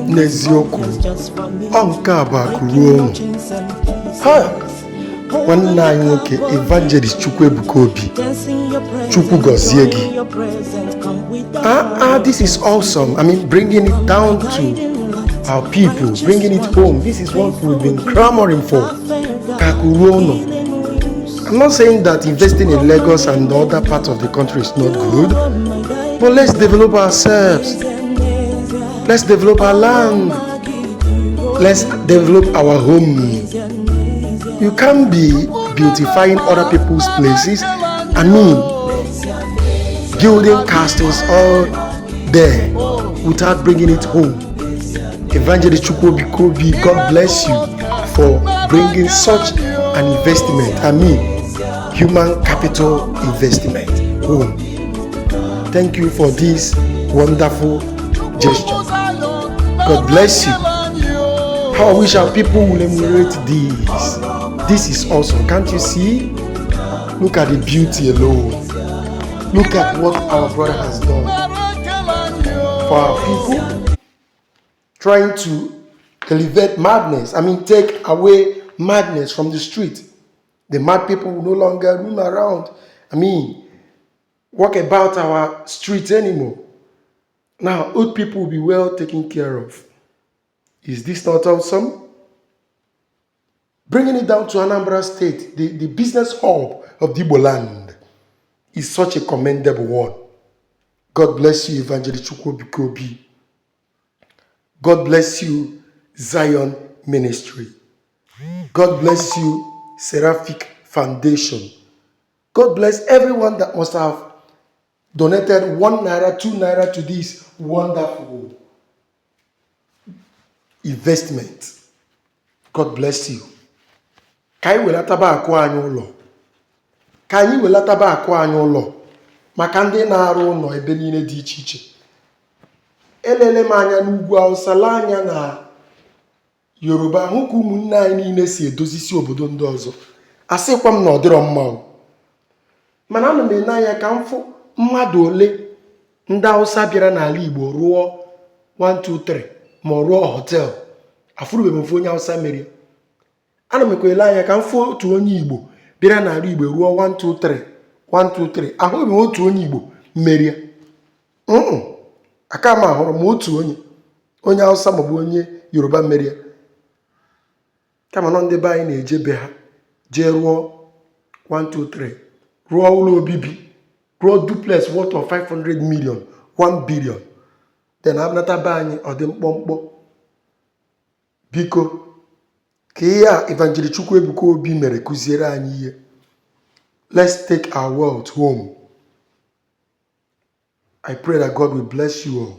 Nezioko Onka Bakuruo Ha One nine okay Evangelist Chukwuebuka Obi Chukwugoziegi. This is awesome. I mean, bringing it down to our people, bringing it home. This is what we've been clamoring for. Kakuruono. I'm not saying that investing in Lagos and the other parts of the country is not good, but let's develop ourselves. Let's develop our land. Let's develop our home. You can't be beautifying other people's places. I mean, building castles all there without bringing it home. Evangelist Chukwuebuka Obi, God bless you for bringing such an investment. I mean, human capital investment home. Thank you for this wonderful gesture. God bless you. How I wish our people will emulate this. This is awesome. Can't you see? Look at the beauty alone. Look at what our brother has done for our people. Trying to elevate madness. I mean, take away madness from the street. The mad people will no longer roam around. I mean, walk about our streets anymore. Now, old people will be well taken care of. Is this not awesome? Bringing it down to Anambra State, the business hub of the Igbo land, is such a commendable one. God bless you, Evangelist Chukwuebuka Obi. God bless you, Zion Ministry. God bless you, SERAPHIC Foundation. God bless everyone that must have donated 1 naira, 2 naira to this wonderful investment. God bless you. Ka anyị welataba akụ anyị ụlọ. Ka anyị welataba akụ anyị ụlọ maka ndị na-arụ ụlọ ebe niile dị iche iche. Elele m anya n'ugwu Hausa, lee anya na Yoruba, hụ ka ụmụnne anyị niile si edozisi obodo ndị ọzọ. Asịkwa m na ọ dịrọ mma o. Mana ana m ene anya ka m fụ mmadụ ole ndị Hausa bịara n'ala Igbo rụọ 1 2 3 ma ọ rụọ hotel. Afụrụbe m ofu onye Hausa mere. Ana m ekwele anya ka m fụ otu onye Igbo bịara n'ala Igbo rụọ 1 2 3 1 2 3. Ahụghị m otu onye Igbo merie. Aka m ahụrụ m otu onye Hausa maọbụ onye Yoruba merie. Kama nọ ndị be anyị na-eje be ha jee rụọ 1 2 3 rụọ ụlọ obibi, rụọ duplex worth of 500 million 1 billion. Then abnata be anyị ọ dị mkpọmkpọ. Biko ka ihe a Evangelist Chukwuebuka Obi mere kụziere anyị ihe. Let's take our world home. I pray that God will bless you all.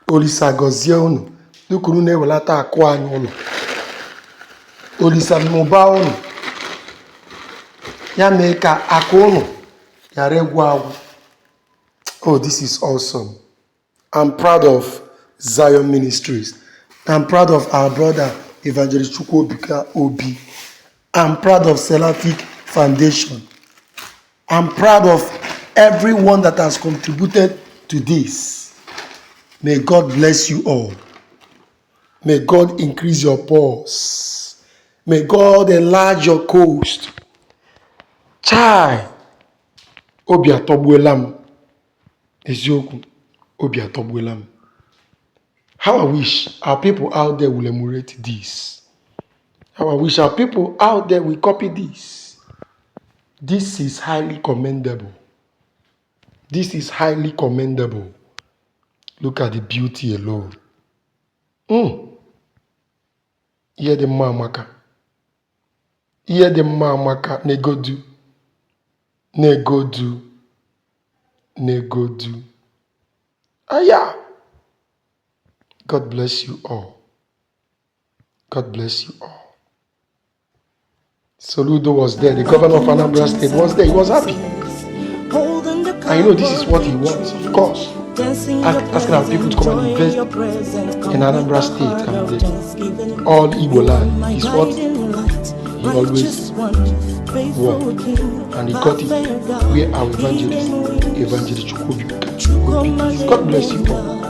Olisa gọzie unu dukunu na-ewelata akụ anyị ụlọ. Olisa mụba unu ya mee ka akụ unu ghara egwu agwụ. Oh, this is awesome. I'm proud of Zion Ministries. I'm proud of our brother Evangelist Chukwuebuka Obi. I'm proud of SERAPHIC Foundation. I'm proud of everyone that has contributed to this. May God bless you all. May God increase your purse. May God enlarge your coast. Chai, Obi atọgbuelam. Eziokwu, Obi atọgbuelam. How I wish our people out there will emulate this. How I wish our people out there will copy this. This is highly commendable. This is highly commendable. Look at the beauty alone. Hear the mamaka. Hear the mamaka. Negodu. Negodu. Negodu. Aya. God bless you all. God bless you all. Soludo was there. The governor of Anambra State was there. He was happy. I know this is what he wants, of course. Asking our people to come and invest in Anambra State and all Igbo land is what he always wanted. And he got it where our evangelist Chukwuebuka Obi. God bless you all.